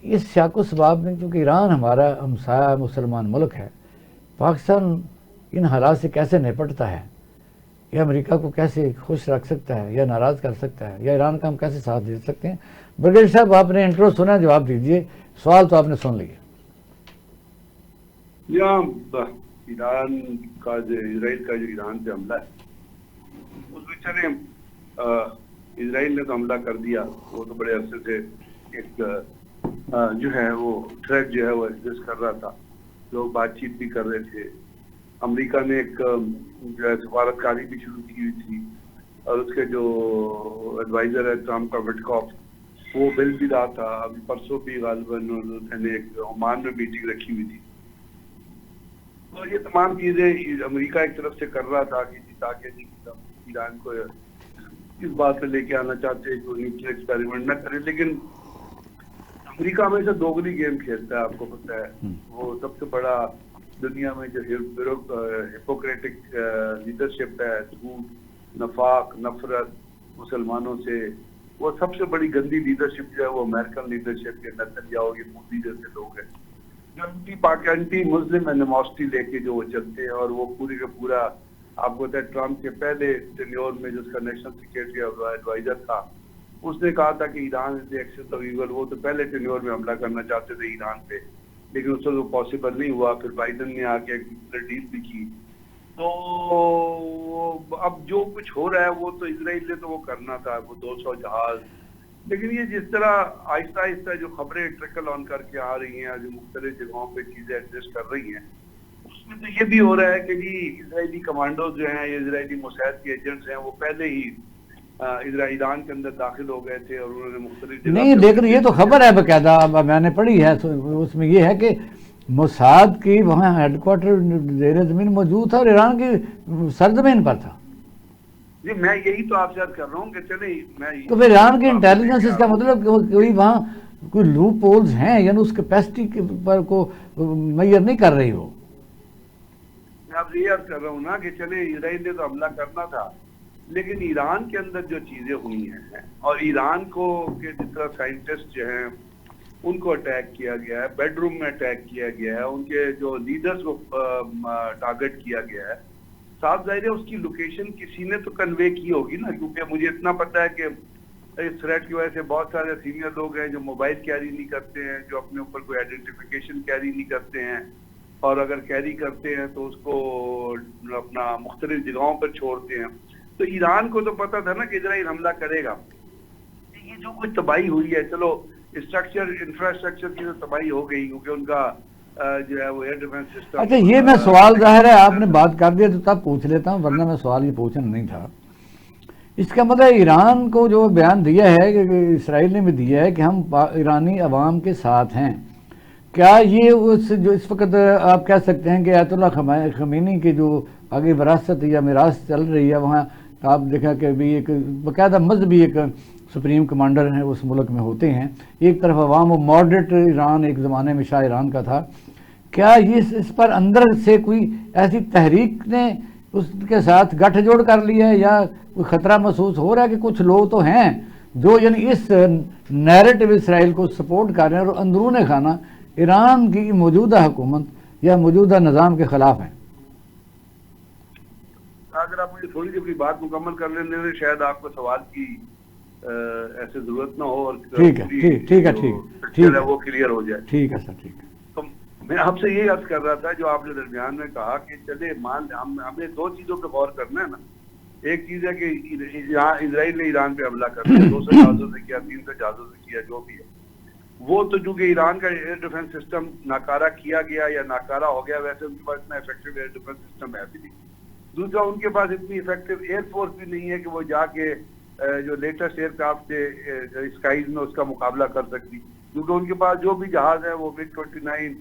इस शाको सबाब में, क्योंकि ईरान हमारा हमसाया मुसलमान मुल्क है, पाकिस्तान इन हालात से कैसे निपटता है, या अमेरिका को कैसे खुश रख सकता है या नाराज़ कर सकता है, या ईरान का हम कैसे साथ दे सकते हैं। ब्रिगेडियर साहब, आपने इंट्रो सुना, जवाब दीजिए। सवाल तो आपने सुन लिया। ईरान का जो इसराइल का जो ईरान पे हमला है, उस बेचारे इसराइल ने तो हमला कर दिया। वो तो बड़े अरसे से एक जो है वो थ्रेट जो है वो एग्जिस्ट कर रहा था, लोग बातचीत भी कर रहे थे। अमेरिका ने एक जो है सफारतकारी भी शुरू की हुई थी, और उसके जो एडवाइजर है ट्रम्प का विटकॉफ, वो बिल भी रहा था। अभी परसों भी गालिबन ने एक ओमान में मीटिंग रखी हुई थी। तो ये तमाम चीजें अमेरिका एक तरफ से कर रहा था कि ताकि ईरान को इस बात पे लेके आना चाहते हैं कि न्यूक्लियर एक्सपेरिमेंट न करे। लेकिन अमेरिका हमेशा दोगली गेम खेलता है, आपको पता है। वो सबसे बड़ा दुनिया में जो हिपोक्रेटिक लीडरशिप है, झूठ, नफाक, नफरत मुसलमानों से, वो सबसे बड़ी गंदी लीडरशिप जो है वो अमेरिकन लीडरशिप के नेतन्याहू, ये मोदी जैसे लोग हैं, एंटी मुस्लिम एनिमोसिटी लेके जो वो चलते हैं। और वो पूरी का पूरा, आपको पता है ट्रम्प के पहले टेन्योर में जिसका नेशनल सिक्योरिटी एडवाइजर था, उसने कहा था कि Iran is the axis of evil. वो तो पहले टेन्योर में हमला करना चाहते थे ईरान पे, लेकिन उससे वो पॉसिबल नहीं हुआ। फिर बाइडन ने आके डील भी की। तो अब जो कुछ हो रहा है वो तो इसराइल ने तो वो करना था, वो 200 जहाज। लेकिन ये जिस तरह आहिस्ता आहिस्ता जो खबरें ट्रिकल ऑन करके आ रही हैं, जो मुख्तलिफ जगहों पे चीजें एडजस्ट कर रही हैं, उसमें तो ये भी हो रहा है कि जी इसराइली कमांडोज जो हैं, ये इसराइली मोसाद के एजेंट्स हैं, वो पहले ही ईरान के अंदर दाखिल हो गए थे और उन्होंने मुख्तलिफ नहीं, लेकिन ये तो खबर है बकायदा, मैंने पढ़ी है, उसमें ये है कि मोसाद की वहाँ हेडक्वार्टर ज़ेर ज़मीन मौजूद था और ईरान की सरजमीन पर था। जी मैं यही तो आपसे अर्ज कर रहा हूँ कि चले मैं तो फिर ईरान की इंटेलिजेंस, इसका मतलब कोई वहाँ कोई लूप होल्स हैं, यानी उस कैपेसिटी पर को मैयर नहीं कर रही हो। मैं आपसे ये अर्ज कर रहा हूँ ना कि चले इसराइल ने तो हमला करना था, लेकिन ईरान के अंदर जो चीजें हुई हैं, और ईरान को के जिस तरह साइंटिस्ट जो हैं उनको अटैक किया गया है, बेडरूम में अटैक किया गया है, उनके जो लीडर्स को टारगेट किया गया है, साफ जाहिर है उसकी लोकेशन किसी ने तो कन्वे की होगी ना। क्योंकि मुझे इतना पता है कि इस थ्रेट की वजह से बहुत सारे सीनियर लोग हैं जो मोबाइल कैरी नहीं करते हैं, जो अपने ऊपर कोई आइडेंटिफिकेशन कैरी नहीं करते हैं, और अगर कैरी करते हैं तो उसको अपना मुख्तलिफ जगहों पर छोड़ते हैं। तो ईरान को तो पता था ना कि इजराइल हमला करेगा। ये जो कुछ तबाही हुई है, चलो इंफ्रास्ट्रक्चर की तो तबाही हो गई, क्योंकि उनका जो है वो एयर डिफेंस सिस्टम। अच्छा, ये मैं सवाल, जाहिर है आपने बात कर दिया तो तब पूछ लेता हूँ, वरना मैं सवाल ये पूछना नहीं था। इसका मतलब ईरान को जो बयान दिया है कि इसराइल ने भी दिया है कि हम ईरानी अवाम के साथ हैं, क्या ये उस जो इस वक्त आप कह सकते हैं कि आयतुल्लाह खमीनी की जो आगे विरासत या मिरास चल रही है, वहाँ आप देखा कि भी एक बाकायदा मजहबी एक सुप्रीम कमांडर हैं उस मुल्क में होते हैं, एक तरफ अवाम, वो मॉडरेट ईरान एक ज़माने में शाह ईरान का था। क्या ये इस पर अंदर से कोई ऐसी तहरीक ने उसके साथ गठजोड़ कर लिया है, या कोई ख़तरा महसूस हो रहा है कि कुछ लोग तो हैं जो यानी इस नैरेटिव इसराइल को सपोर्ट कर रहे हैं और अंदरून खाना ईरान की मौजूदा हुकूमत या मौजूदा निज़ाम के ख़िलाफ़ हैं? अगर आप मुझे थोड़ी सी अपनी बात मुकम्मल कर लेने दें, शायद आपको सवाल की ऐसे जरूरत ना हो, और ठीक है, ठीक है, वो क्लियर हो जाए। ठीक है सर, ठीक है। तो मैं आपसे ये अर्ज कर रहा था, जो आपने दरमियान में कहा कि चले हमें दो चीजों पे गौर करना है ना। एक चीज है कि इसराइल ने ईरान पे हमला कर दिया, 200 जहाजों से किया, 300 जहाजों से किया, जो भी है वो तो चूंकि ईरान का एयर डिफेंस सिस्टम नाकारा किया गया या नाकारा हो गया, वैसे उनके पास इतना इफेक्टिव एयर डिफेंस सिस्टम है भी नहीं। दूसरा, उनके पास इतनी इफेक्टिव एयरफोर्स भी नहीं है कि वो जाके जो लेटेस्ट एयरक्राफ्ट थे स्काईज में उसका मुकाबला कर सकती, क्योंकि उनके पास जो भी जहाज है वो MiG-29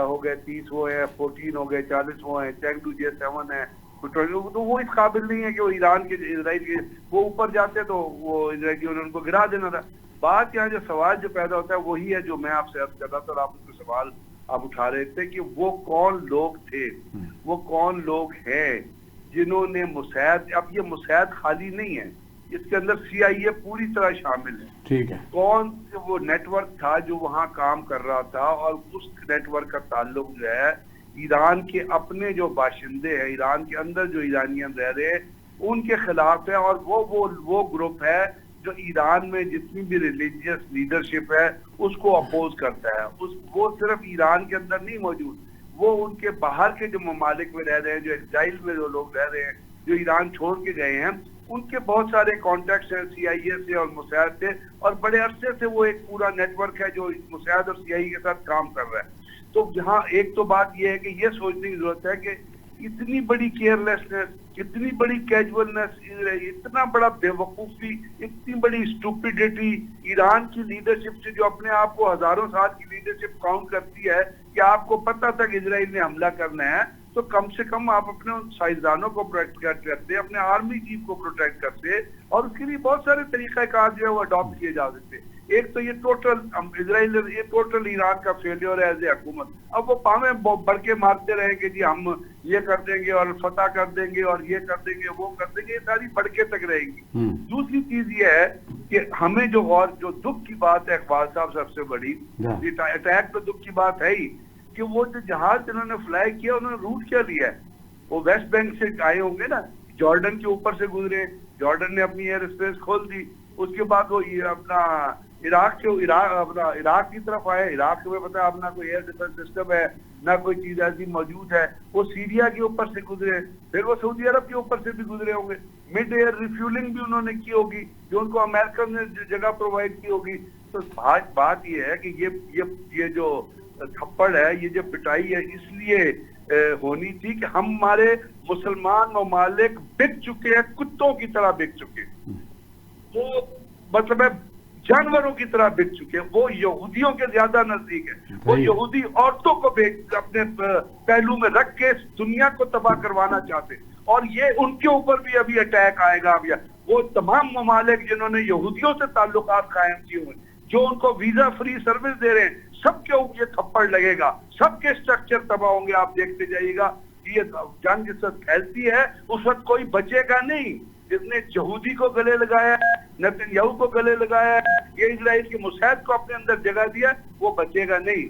हो गए, 30 वो है, 14 हो गए, 40 वो है, चैंगडू J7 है, तो वो इस काबिल नहीं है कि वो ईरान के इसराइल के वो ऊपर जाते तो वो इसराइलियों ने उनको गिरा देना था। बात यहाँ जो सवाल जो पैदा होता है वही है जो मैं आपसे अर्ज कर रहा था, और आप उसको सवाल आप उठा रहे थे कि वो कौन लोग थे, वो कौन लोग हैं जिन्होंने मुसैद, अब ये मुसैद खाली नहीं है, इसके अंदर CIA पूरी तरह शामिल है। ठीक है। कौन वो नेटवर्क था जो वहां काम कर रहा था, और उस नेटवर्क का ताल्लुक जो है ईरान के अपने जो बाशिंदे हैं, ईरान के अंदर जो ईरानियन रह रहे हैं उनके खिलाफ है। और वो ग्रुप है जो ईरान में जितनी भी रिलीजियस लीडरशिप है उसको अपोज करता है। वो सिर्फ ईरान के अंदर नहीं मौजूद, वो उनके बाहर के जो ममालिक में रह रहे हैं, जो एक्साइल में जो लोग रह रहे हैं, जो ईरान छोड़ के गए हैं, उनके बहुत सारे कॉन्टैक्ट्स हैं CIA से और मोसाद से, और बड़े अरसे से वो एक पूरा नेटवर्क है जो मोसाद और CIA के साथ काम कर रहा है। तो यहाँ एक तो बात ये है कि ये सोचने की जरूरत है कि इतनी बड़ी केयरलेसनेस, इतनी बड़ी कैजुअलनेस, इतना बड़ा बेवकूफ़ी, इतनी बड़ी स्टूपिडिटी ईरान की लीडरशिप से, जो अपने आप को हजारों साल की लीडरशिप काउंट करती है कि आपको पता था कि इजराइल ने हमला करना है, तो कम से कम आप अपने उन साइंसदानों को प्रोटेक्ट करते, अपने आर्मी चीफ को प्रोटेक्ट करते, और उसके लिए बहुत सारे तरीक़ाकार जो है वो अडॉप्ट किए जा सकते। एक तो ये टोटल इजराइल, ये टोटल ईरान का फेलियर है एज ए हुकूमत। अब वो पावे बढ़ के मारते रहे कि जी हम ये कर देंगे और फतह कर देंगे और ये कर देंगे वो कर देंगे, ये सारी बढ़के तक रहेगी। दूसरी चीज ये है कि हमें जो दुख की बात है इकबाल साहब, सबसे बड़ी अटैक तो दुख की बात है ही कि वो जो जहाज जिन्होंने फ्लाई किया उन्होंने रूट क्या लिया है, वो वेस्ट बैंक से आए होंगे ना, जॉर्डन के ऊपर से गुजरे, जॉर्डन ने अपनी एयर स्पेस खोल दी, उसके बाद वो अपना इराक की तरफ आए। इराक में पता है अपना कोई एयर डिफेंस सिस्टम है ना, कोई चीज ऐसी मौजूद है। वो सीरिया के ऊपर से गुजरे, फिर वो सऊदी अरब के ऊपर से भी गुजरे होंगे, मिड एयर रिफ्यूलिंग भी उन्होंने की होगी जो उनको अमेरिका ने जगह प्रोवाइड की होगी। तो बात ये है कि ये जो थप्पड़ है, ये जो पिटाई है, इसलिए होनी थी कि हमारे मुसलमान ममालिक बिक चुके हैं, कुत्तों की तरह बिक चुके हैं, वो मतलब है जानवरों की तरह बिक चुके हैं। वो यहूदियों के ज्यादा नजदीक है, वो यहूदी औरतों को अपने पहलू में रख के दुनिया को तबाह करवाना चाहते, और ये उनके ऊपर भी अभी अटैक आएगा। अभी वो तमाम ममालिक जिन्होंने यहूदियों से ताल्लुकात कायम किए हुए, जो उनको वीजा फ्री सर्विस दे रहे हैं, सबके ऊपर ये थप्पड़ लगेगा, सबके स्ट्रक्चर तबाह होंगे। आप देखते जाइएगा, ये जंग जिस वक्त फैलती है उस वक्त कोई बचेगा नहीं। जिसने यहूदी को गले लगाया है, नेतन्याहू को गले लगाया है, ये इजराइल के मोसाद को अपने अंदर जगह दिया, वो बचेगा नहीं।